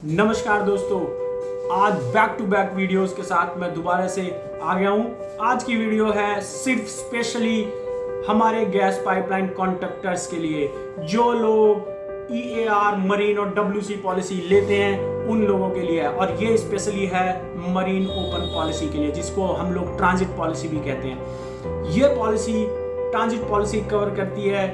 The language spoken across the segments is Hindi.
नमस्कार दोस्तों, आज बैक टू बैक वीडियोस के साथ मैं दोबारा से आ गया हूँ। आज की वीडियो है सिर्फ स्पेशली हमारे गैस पाइपलाइन कॉन्ट्रैक्टर्स के लिए, जो लोग EAR मरीन और WC पॉलिसी लेते हैं उन लोगों के लिए है। और ये स्पेशली है मरीन ओपन पॉलिसी के लिए, जिसको हम लोग ट्रांजिट पॉलिसी भी कहते हैं। ये पॉलिसी ट्रांजिट पॉलिसी कवर करती है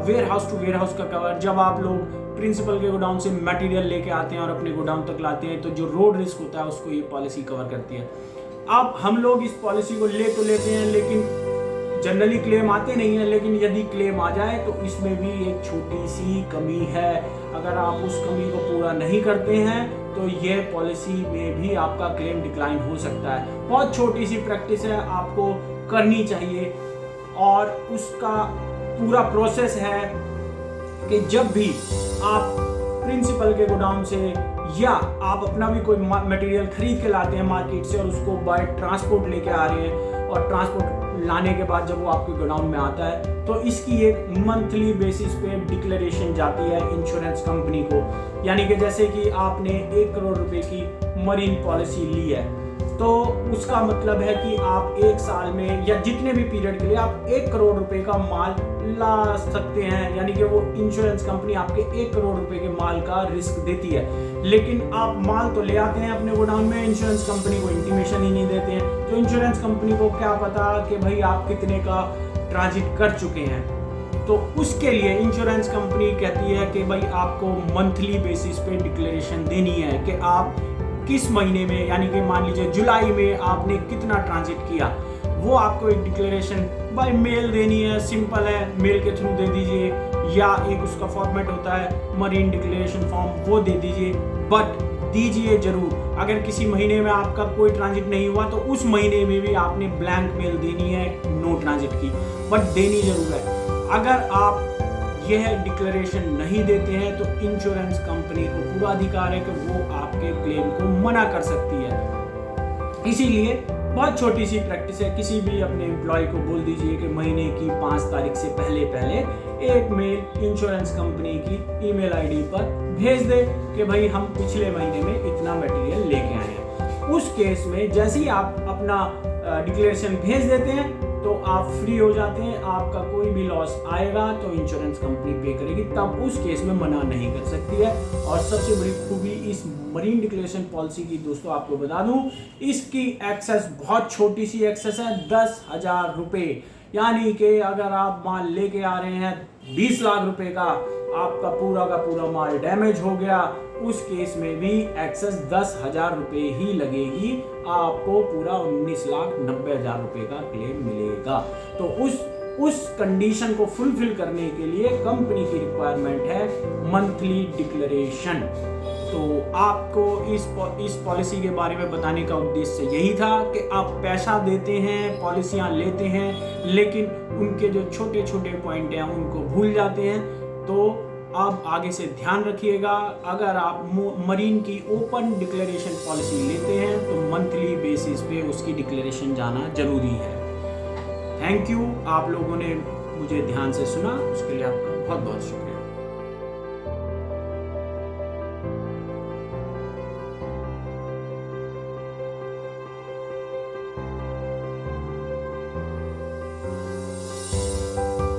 warehouse to warehouse का कवर। जब आप लोग प्रिंसिपल के गोडाउन से मटेरियल लेके आते हैं और अपने गोडाउन तक लाते हैं, तो जो रोड रिस्क होता है उसको ये पॉलिसी कवर करती है। अब हम लोग इस पॉलिसी को ले तो लेते हैं, लेकिन जनरली क्लेम आते नहीं है। लेकिन यदि क्लेम आ जाए तो इसमें भी एक छोटी सी कमी है। अगर आप उस कमी को पूरा नहीं करते हैं तो ये पॉलिसी में भी आपका क्लेम डिक्लाइन हो सकता है। बहुत छोटी सी प्रैक्टिस है, आपको करनी चाहिए। और उसका पूरा प्रोसेस है कि जब भी आप प्रिंसिपल के गोडाउन से या आप अपना भी कोई मटेरियल खरीद के लाते हैं मार्केट से और उसको बाय ट्रांसपोर्ट लेके आ रहे हैं, और ट्रांसपोर्ट लाने के बाद जब वो आपके गोडाउन में आता है तो इसकी एक मंथली बेसिस पे डिक्लेरेशन जाती है इंश्योरेंस कंपनी को। यानी कि जैसे कि आपने 1 करोड़ रुपए की मरीन पॉलिसी ली है, तो उसका मतलब है कि आप 1 साल में या जितने भी पीरियड के लिए आप 1 करोड़ रुपए का माल ला सकते हैं। यानी कि वो इंश्योरेंस कंपनी आपके 1 करोड़ रुपए के माल का रिस्क देती है। लेकिन आप माल तो ले आते हैं अपने गोडाउन में, इंश्योरेंस कंपनी को इंटीमेशन ही नहीं देते हैं। तो इंश्योरेंस कंपनी को क्या पता कि भाई आप कितने का ट्रांजिट कर चुके हैं। तो उसके लिए इंश्योरेंस कंपनी कहती है कि भाई आपको मंथली बेसिस पे डिक्लेरेशन देनी है कि आप किस महीने में, यानी कि मान लीजिए जुलाई में आपने कितना ट्रांजिट किया। वो आपको एक डिक्लेरेशन बाय मेल देनी है। सिंपल है, मेल के थ्रू दे दीजिए, या एक उसका फॉर्मेट होता है मरीन डिक्लेरेशन फॉर्म, वो दे दीजिए। बट दीजिए जरूर। अगर किसी महीने में आपका कोई ट्रांजिट नहीं हुआ तो उस महीने में भी आपने ब्लैंक मेल देनी है नो ट्रांजिट की, बट देनी जरूर है। अगर आप यह डिक्लेरेशन नहीं देते हैं तो इंश्योरेंस कंपनी को पूरा अधिकार है कि वो आपके क्लेम को मना कर सकती है। इसीलिए बहुत छोटी सी प्रैक्टिस है, किसी भी अपने एम्प्लॉय को बोल दीजिए कि महीने की 5 तारीख से पहले एक मेल इंश्योरेंस कंपनी की ईमेल आईडी पर भेज दे कि भाई हम पिछले महीने में इतना मटेरियल लेके आए हैं। उस केस में जैसे ही आप अपना डिक्लेरेशन भेज देते हैं तो आप फ्री हो जाते हैं। आपका कोई भी लॉस आएगा तो इंश्योरेंस कंपनी पे करेगी, तब उस केस में मना नहीं कर सकती है। और सबसे बड़ी खूबी इस मरीन डिक्लेरेशन पॉलिसी की दोस्तों आपको बता दूं, इसकी एक्सेस बहुत छोटी सी एक्सेस है, 10,000 रुपये। यानी कि अगर आप माल लेके आ रहे हैं 20 लाख रुपए का, आपका पूरा का पूरा माल डैमेज हो गया, उस केस में भी एक्सेस 10,000 रुपये ही लगेगी। आपको पूरा 19,90,000 रुपए का क्लेम मिलेगा। तो उस कंडीशन को फुलफिल करने के लिए कंपनी की रिक्वायरमेंट है मंथली डिक्लेरेशन। तो आपको इस पॉलिसी के बारे में बताने का उद्देश्य यही था कि आप पैसा देते हैं, पॉलिसियां लेते हैं, लेकिन उनके जो छोटे छोटे पॉइंट हैं उनको भूल जाते हैं। तो आप आगे से ध्यान रखिएगा। अगर आप मरीन की ओपन डिक्लेरेशन पॉलिसी लेते हैं तो मंथली बेसिस पे उसकी डिक्लेरेशन जाना जरूरी है। थैंक यू, आप लोगों ने मुझे ध्यान से सुना, उसके लिए आपका बहुत बहुत शुक्रिया।